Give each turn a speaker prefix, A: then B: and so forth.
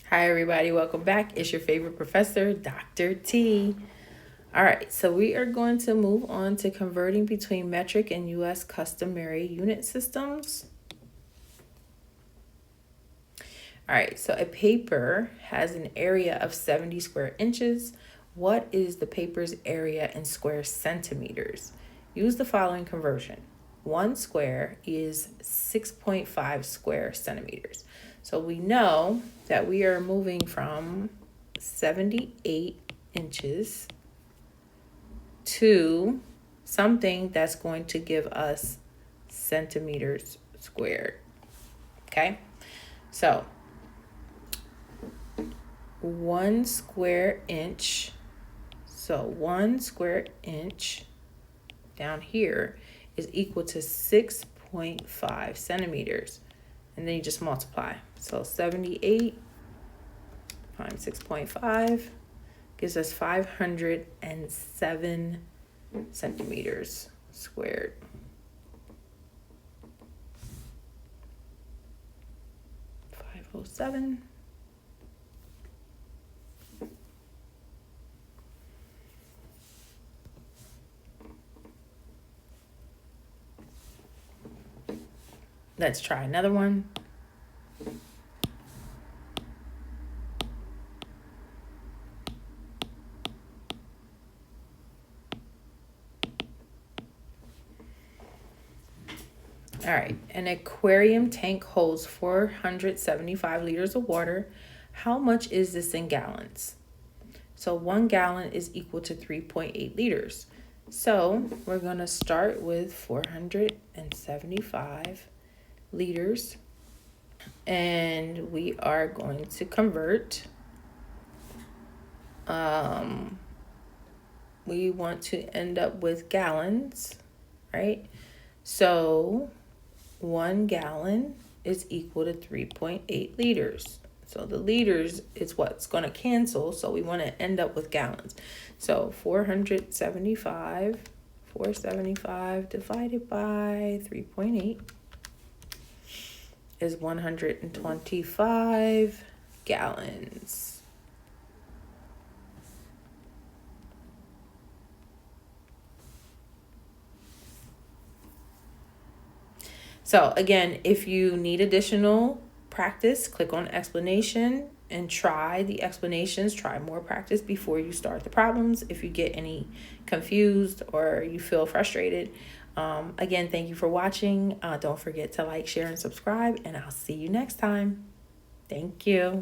A: Hi, everybody. Welcome back. It's your favorite professor, Dr. T. All right, so we are going to move on to converting between metric and U.S. customary unit systems. All right, so a paper has an area of 70 square inches. What is the paper's area in square centimeters? Use the following conversion. 1 square is 6.5 square centimeters. So we know that we are moving from 78 inches to something that's going to give us centimeters squared. Okay, so 1 square inch. So 1 square inch down here is equal to 6.5 centimeters. And then you just multiply. So 78 times 6.5 gives us 507 centimeters squared. $507. Let's try another one. All right, an aquarium tank holds 475 liters of water. How much is this in gallons? So 1 gallon is equal to 3.8 liters. So we're going to start with 475 liters. And we are going to convert. We want to end up with gallons, right? So 1 gallon is equal to 3.8 liters. So the liters is what's going to cancel. So we want to end up with gallons. So 475 divided by 3.8 is 125 gallons. So again, if you need additional practice, click on explanation and try the explanations. Try more practice before you start the problems. If you get any confused or you feel frustrated, again, thank you for watching. Don't forget to like, share, and subscribe, and I'll see you next time. Thank you.